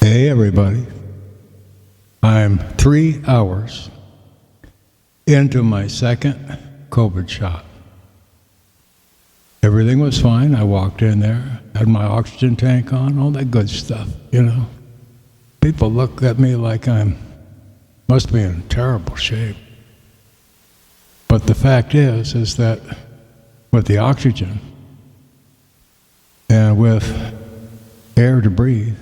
Hey everybody, I'm 3 hours into my second COVID shot. Everything was fine. I walked in there, had my oxygen tank on, all that good stuff, you know. People look at me like must be in terrible shape. But the fact is that with the oxygen and with air to breathe,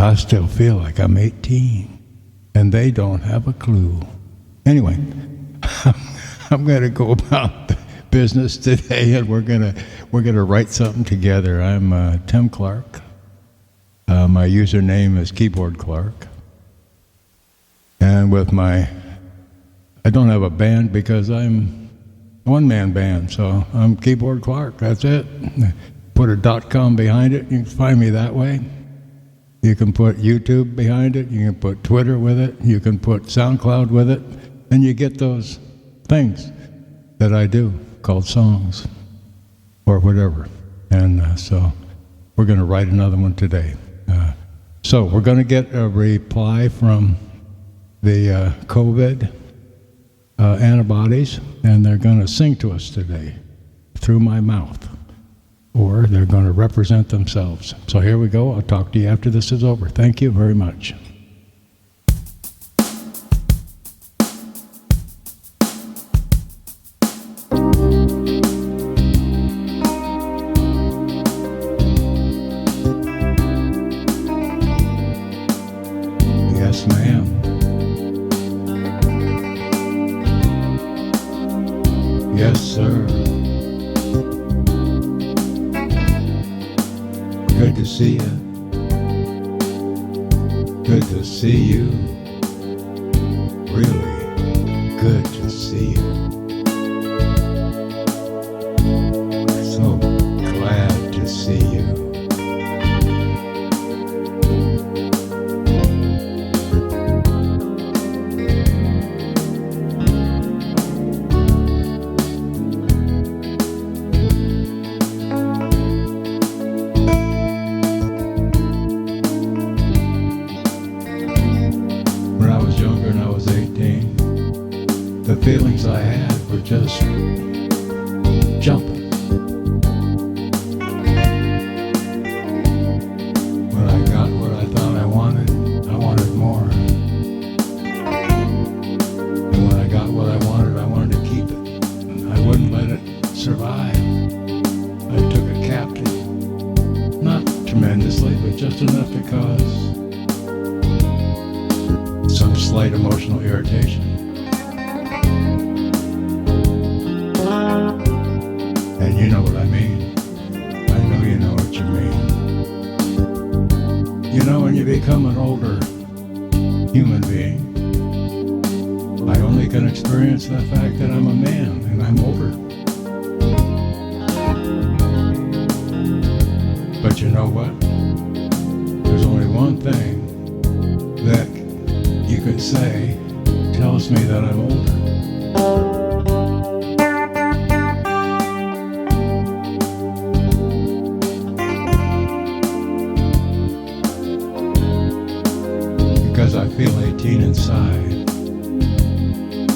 I still feel like I'm 18, and they don't have a clue. Anyway, I'm going to go about business today, and we're going to write something together. I'm Tim Clark. My username is Keyboard Clark, and I don't have a band because I'm a one-man band, so I'm Keyboard Clark. That's it. Put a .com behind it. You can find me that way. You can put YouTube behind it, you can put Twitter with it, you can put SoundCloud with it, and you get those things that I do called songs or whatever. And so we're going to write another one today. So we're going to get a reply from the COVID antibodies, and they're going to sing to us today through my mouth. Or they're going to represent themselves. So here we go. I'll talk to you after this is over. Thank you very much. Yes, ma'am. Yes, sir. Good to see you. Good to see you. Really good to see you. So glad to see you. The feelings I had were just jumping. When I got what I thought I wanted more. And when I got what I wanted to keep it. I wouldn't let it survive. I took it captive. Not tremendously, but just enough to cause some slight emotional irritation. And you know what I mean. I know you know what you mean. You know, when you become an older human being, I only can experience the fact that I'm a man and I'm older. But you know what? There's only one thing that you could say tells me that I'm older. Because I feel 18 inside.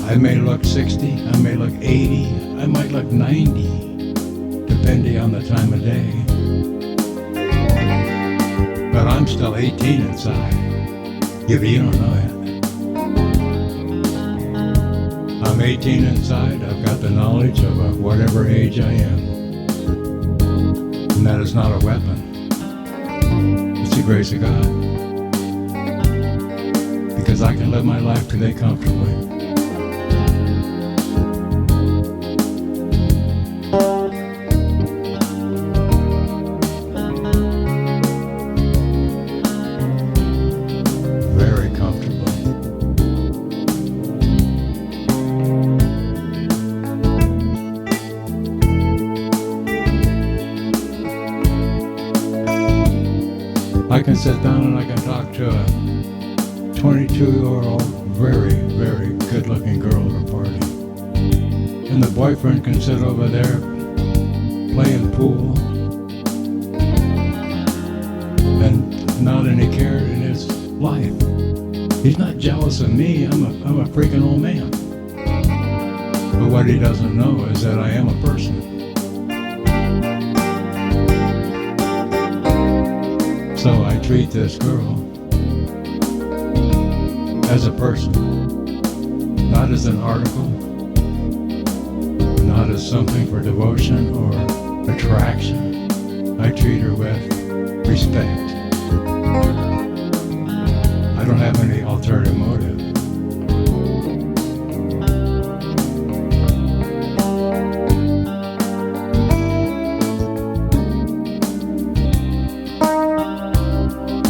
I may look 60, I may look 80, I might look 90, depending on the time of day. But I'm still 18 inside, if you don't know it. I'm 18 inside, I've got the knowledge of whatever age I am. And that is not a weapon. It's the grace of God. Because I can live my life today comfortably. Very comfortable. I can sit down and I can talk to a 22-year-old, very, very good-looking girl at a party. And the boyfriend can sit over there playing pool and not any He's not jealous of me. I'm a freaking old man. But what he doesn't know is that I am a person. So I treat this girl as a person, not as an article, not as something for devotion or attraction. I treat her with respect. I don't have any ulterior motive.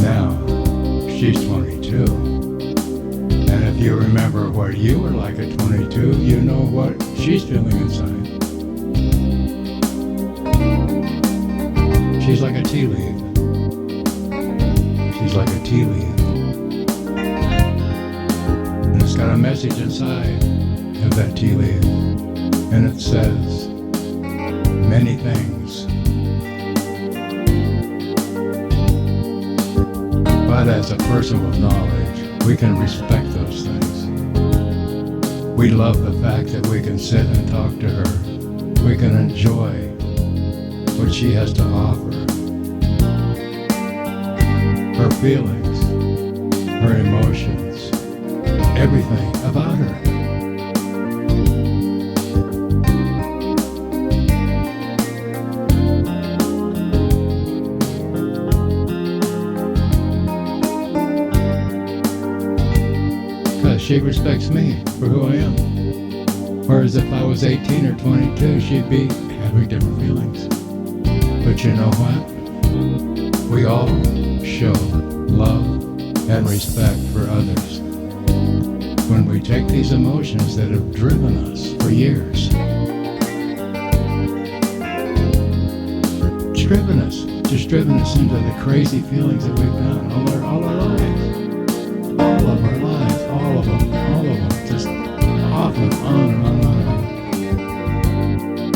Now, she's 22. And if you remember what you were like at 22, you know what she's feeling inside. She's like a tea leaf. She's like a tea leaf. And it's got a message inside of that tea leaf. And it says many things. But as a person with knowledge, we can respect those things. We love the fact that we can sit and talk to her. We can enjoy what she has to offer. Her feelings, her emotions, everything about her. Because she respects me for who I am. Whereas if I was 18 or 22, she'd be having different feelings. But you know what? We all show love and respect for others when we take these emotions that have driven us for years. Just driven us into the crazy feelings that we've done all our lives. All of our lives, all of them, just off and on and on and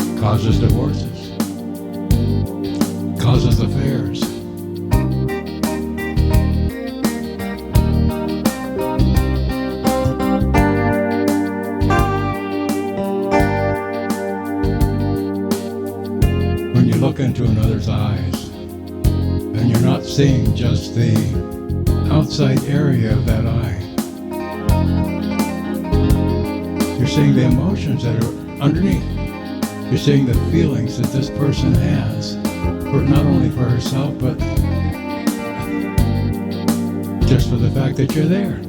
on. Causes divorces. Causes affairs. When you look into another's eyes and you're not seeing just the outside area of that eye, you're seeing the emotions that are underneath. You're seeing the feelings that this person has, for not only for herself, but just for the fact that you're there.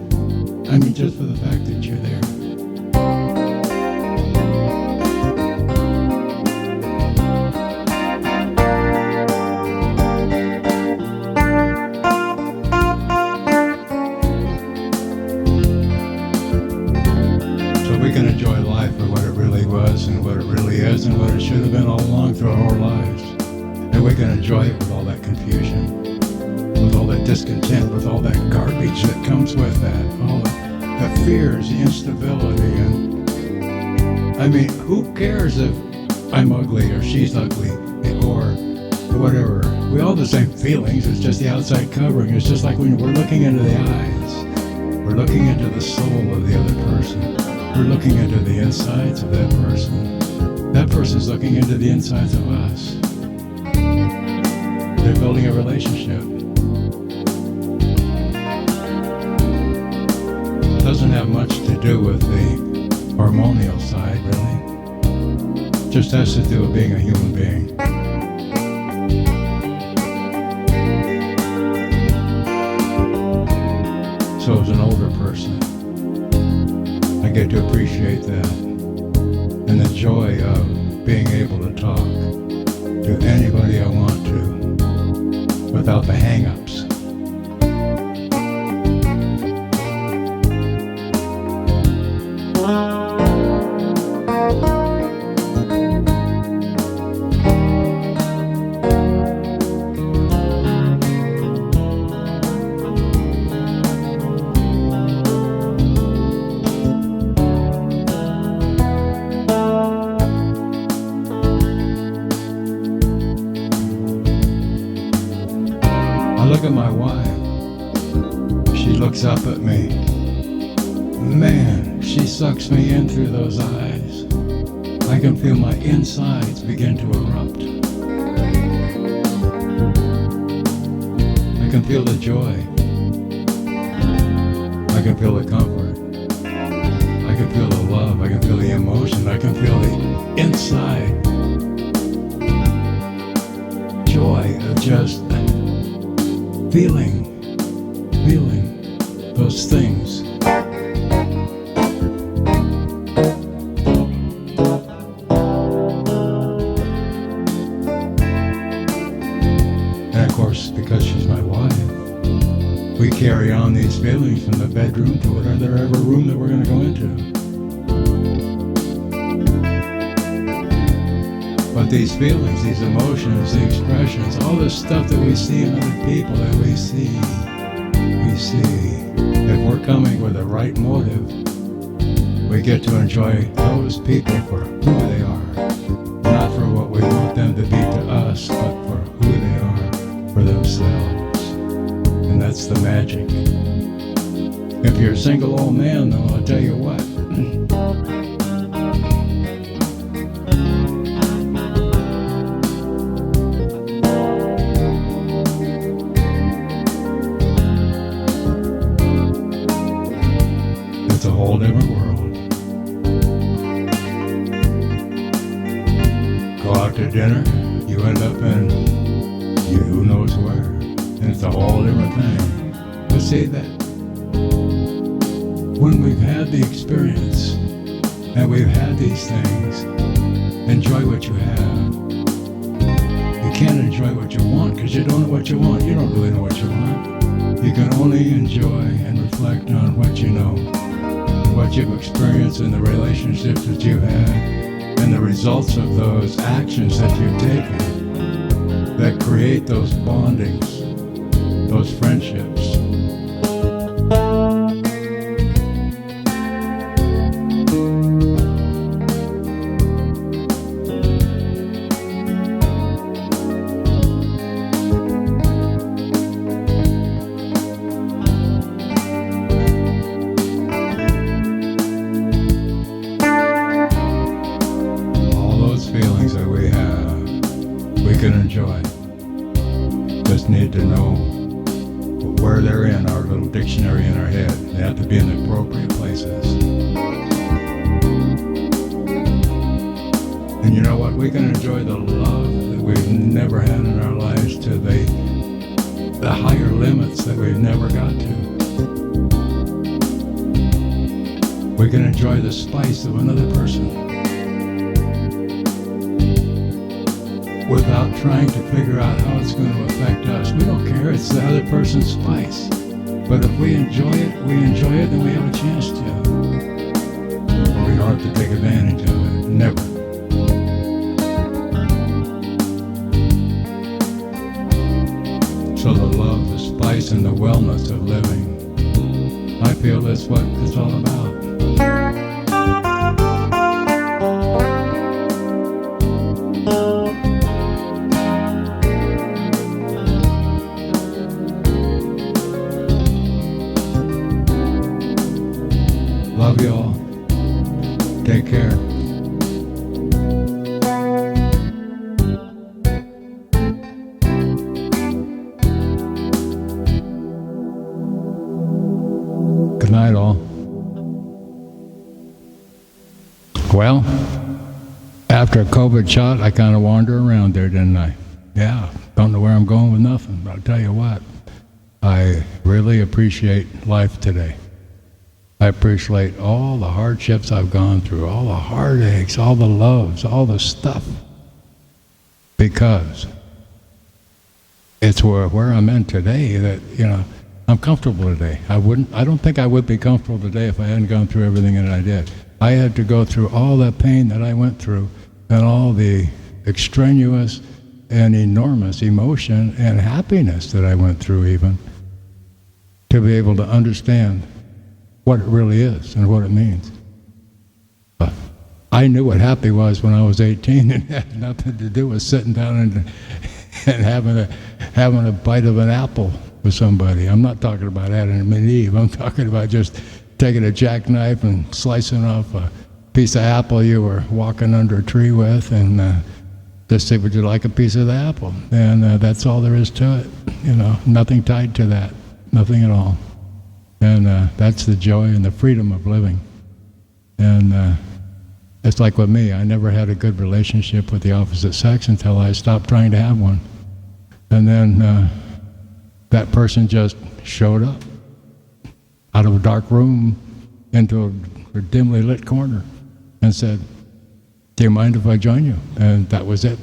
I mean, just for the fact that you're there. We can enjoy life for what it really was and what it really is and what it should have been all along through our whole lives. And we can enjoy it with all that confusion, with all that discontent, with all that garbage that comes with that, all the fears, the instability. And I mean, who cares if I'm ugly or she's ugly or whatever? We all have the same feelings. It's just the outside covering. It's just like when we're looking into the eyes. We're looking into the soul of the other person. We're looking into the insides of that person. That person's looking into the insides of us. They're building a relationship. It doesn't have much to do with the hormonal side, really. Just has to do with being a human being. So as an older person, I get to appreciate that and the joy of being able to talk to anybody I want to without the hang-ups. I look at my wife. She looks up at me. Man, she sucks me in through those eyes. I can feel my insides begin to erupt. I can feel the joy. I can feel the comfort. I can feel the love. I can feel the emotion. I can feel the inside joy of just feeling those things. And of course, because she's my wife, we carry on these feelings from the bedroom to whatever room that we're going to go into. But these feelings, these emotions, the expressions, all the stuff that we see in other people, that we see, if we're coming with the right motive, we get to enjoy those people for who they are, not for what we want them to be to us, but for who they are, for themselves. And that's the magic. If you're a single old man, though, I'll tell you what. It's a whole different world. Go out to dinner, you end up in who knows where. And it's a whole different thing. But see that when we've had the experience and we've had these things, enjoy what you have. You can't enjoy what you want because you don't know what you want. You don't really know what you want. You can only enjoy and reflect on what you know, what you've experienced in the relationships that you've had, and the results of those actions that you've taken that create those bondings, those friendships. All those feelings that we have, we can enjoy. Just need to know where they're in our little dictionary in our head. They have to be in the appropriate places. And you know what? We can enjoy the love that we've never had in our lives to the higher limits that we've never got to. We can enjoy the spice of another person without trying to figure out how it's going to affect us. We don't care. It's the other person's spice. But if we enjoy it, then we have a chance to. We don't have to take advantage of it. Never. So the love, the spice, and the wellness of living, I feel that's what it's all about. Love you all. Take care. Good night, all. Well, after a COVID shot, I kind of wander around there, didn't I? Yeah, don't know where I'm going with nothing, but I'll tell you what, I really appreciate life today. I appreciate all the hardships I've gone through, all the heartaches, all the loves, all the stuff, because it's where I'm in today that, you know, I'm comfortable today. I don't think I would be comfortable today if I hadn't gone through everything that I did. I had to go through all that pain that I went through and all the extraneous and enormous emotion and happiness that I went through even to be able to understand what it really is and what it means. I knew what happy was when I was 18, and it had nothing to do with sitting down and having a bite of an apple with somebody. I'm not talking about Adam and Eve. I'm talking about just taking a jackknife and slicing off a piece of apple you were walking under a tree with, and just say, would you like a piece of the apple? And that's all there is to it. Nothing tied to that, nothing at all. And that's the joy and the freedom of living. And it's like with me, I never had a good relationship with the opposite sex until I stopped trying to have one. And then that person just showed up out of a dark room into a dimly lit corner and said, do you mind if I join you? And that was it.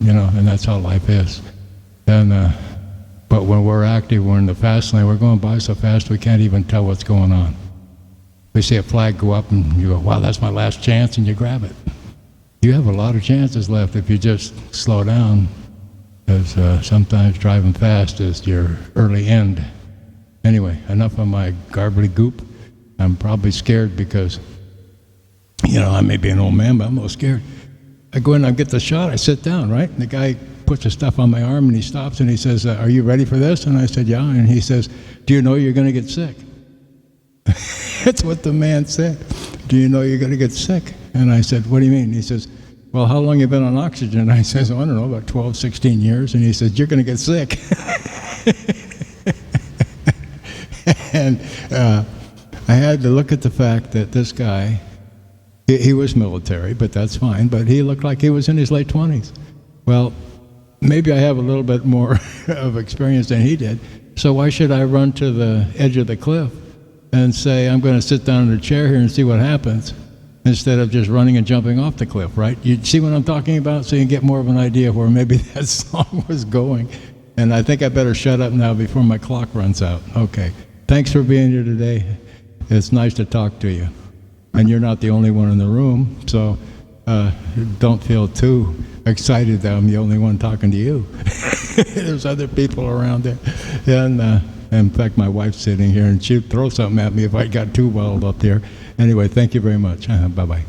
And that's how life is. And but when we're active, we're in the fast lane, we're going by so fast we can't even tell what's going on. We see a flag go up and you go, wow, that's my last chance, and you grab it. You have a lot of chances left if you just slow down, because sometimes driving fast is your early end. Anyway, enough of my garbly goop. I'm probably scared because, I may be an old man, but I'm a little scared. I go in, I get the shot, I sit down, right? And the guy puts the stuff on my arm and he stops and he says, are you ready for this? And I said, yeah. And he says, do you know you're going to get sick? That's what the man said. Do you know you're going to get sick? And I said, what do you mean? He says, well, how long you been on oxygen? And I says, I don't know, about 12, 16 years. And he says, you're going to get sick. And I had to look at the fact that this guy, he was military, but that's fine, but he looked like he was in his late 20s. Well, maybe I have a little bit more of experience than he did, so why should I run to the edge of the cliff and say, I'm going to sit down in a chair here and see what happens, instead of just running and jumping off the cliff, right? You see what I'm talking about? So you get more of an idea of where maybe that song was going. And I think I better shut up now before my clock runs out. Okay. Thanks for being here today. It's nice to talk to you. And you're not the only one in the room, so don't feel too excited that I'm the only one talking to you. There's other people around there. And in fact, my wife's sitting here, and she'd throw something at me if I got too wild up there. Anyway, thank you very much. Bye-bye.